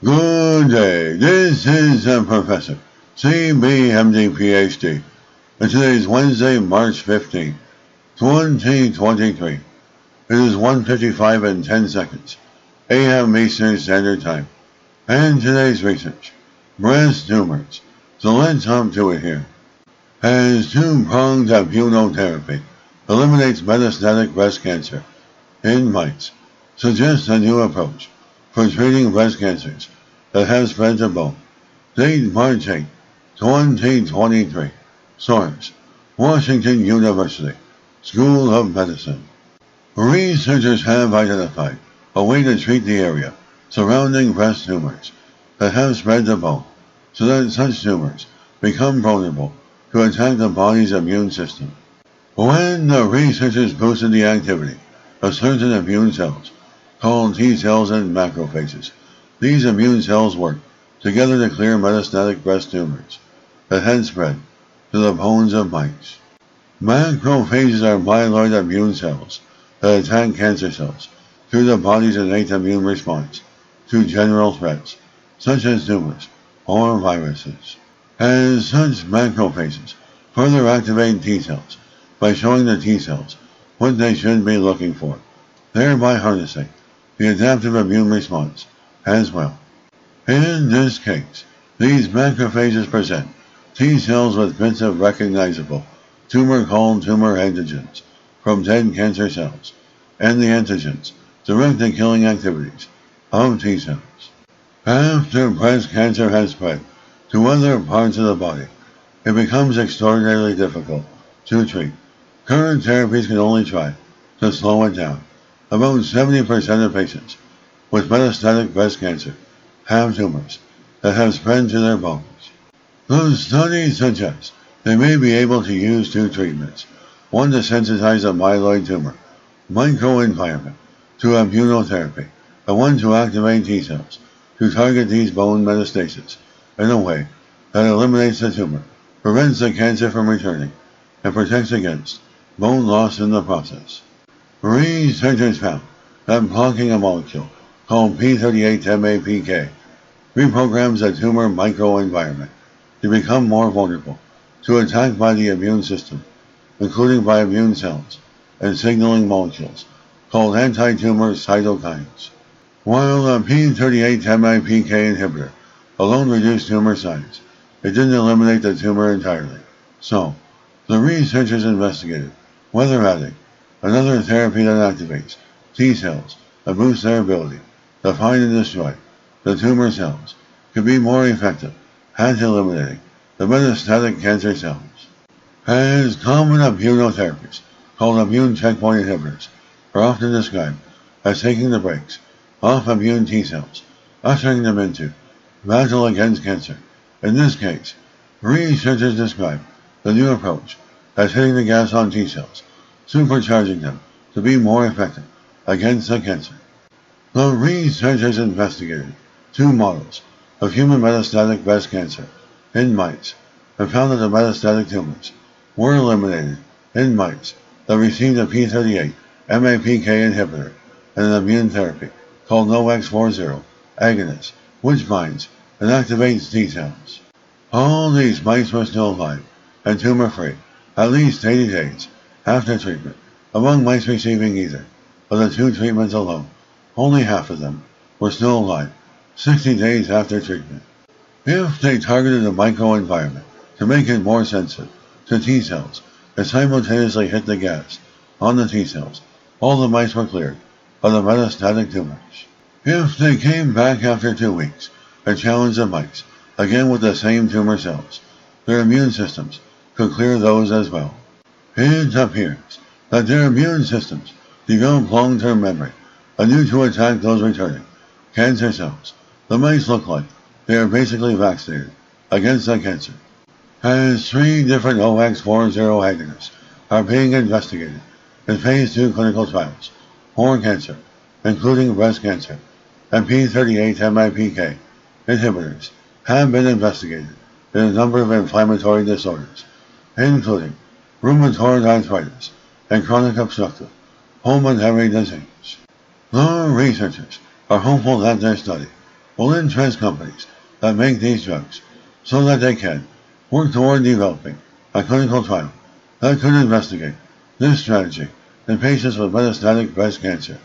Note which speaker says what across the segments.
Speaker 1: Good day, this is the Professor, CBMD PhD, and today is Wednesday, March 15, 2023. It is 1:55 and 10 seconds, a.m. Eastern Standard Time, and today's research, breast tumors. So let's hop to it here. As two-pronged immunotherapy eliminates metastatic breast cancer in mice, suggests a new approach for treating breast cancers that have spread to bone. Date March 8, 2023. Source: Washington University, School of Medicine. Researchers have identified a way to treat the area surrounding breast tumors that have spread to bone so that such tumors become vulnerable to attack the body's immune system. When the researchers boosted the activity of certain immune cells, called T cells and macrophages, these immune cells work together to clear metastatic breast tumors that had spread to the bones of mice. Macrophages are myeloid immune cells that attack cancer cells through the body's innate immune response to general threats, such as tumors or viruses. As such, macrophages further activate T cells by showing the T cells what they should be looking for, thereby harnessing the adaptive immune response as well. In this case, these macrophages present T cells with bits of recognizable tumor-called tumor antigens from dead cancer cells, and the antigens direct the killing activities of T cells. After breast cancer has spread to other parts of the body, it becomes extraordinarily difficult to treat. Current therapies can only try to slow it down. About 70% of patients with metastatic breast cancer have tumors that have spread to their bones. The study suggests they may be able to use two treatments, one to sensitize a myeloid tumor microenvironment to immunotherapy, and one to activate T cells to target these bone metastases in a way that eliminates the tumor, prevents the cancer from returning, and protects against bone loss in the process. Researchers found that blocking a molecule called p38-MAPK reprograms the tumor microenvironment to become more vulnerable to attack by the immune system, including by immune cells and signaling molecules called anti-tumor cytokines. While the p38-MAPK inhibitor alone reduced tumor size, it didn't eliminate the tumor entirely. So, the researchers investigated whether adding another therapy that activates T cells and boosts their ability to find and destroy the tumor cells could be more effective at eliminating the metastatic cancer cells. As common immunotherapies, called immune checkpoint inhibitors, are often described as taking the brakes off immune T cells, ushering them into battle against cancer. In this case, researchers describe the new approach as hitting the gas on T cells, supercharging them to be more effective against the cancer. The researchers investigated two models of human metastatic breast cancer in mice and found that the metastatic tumors were eliminated in mice that received a p38-MAPK inhibitor and an immune therapy called OX40 agonist, which binds and activates T cells. All these mice were still alive and tumor-free at least 80 days after treatment. Among mice receiving either of the two treatments alone, only half of them were still alive 60 days after treatment. If they targeted the microenvironment to make it more sensitive to T cells and simultaneously hit the gas on the T cells, all the mice were cleared of the metastatic tumors. If they came back after 2 weeks and challenged the mice again with the same tumor cells, their immune systems could clear those as well. It appears that their immune systems develop long-term memory anew to attack those returning cancer cells. The mice look like they are basically vaccinated against the cancer. As 3 different OX40 agonists are being investigated in phase 2 clinical trials for cancer, including breast cancer, and p38-MAPK inhibitors have been investigated in a number of inflammatory disorders, including rheumatoid arthritis and chronic obstructive pulmonary disease. The researchers are hopeful that their study will interest companies that make these drugs so that they can work toward developing a clinical trial that could investigate this strategy in patients with metastatic breast cancer.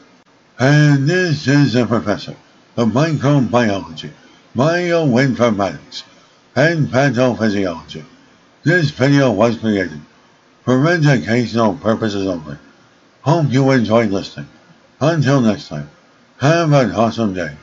Speaker 1: And this is the professor of microbiology, bioinformatics, and pathophysiology. This video was created for educational purposes only. Hope you enjoyed listening. Until next time, have an awesome day.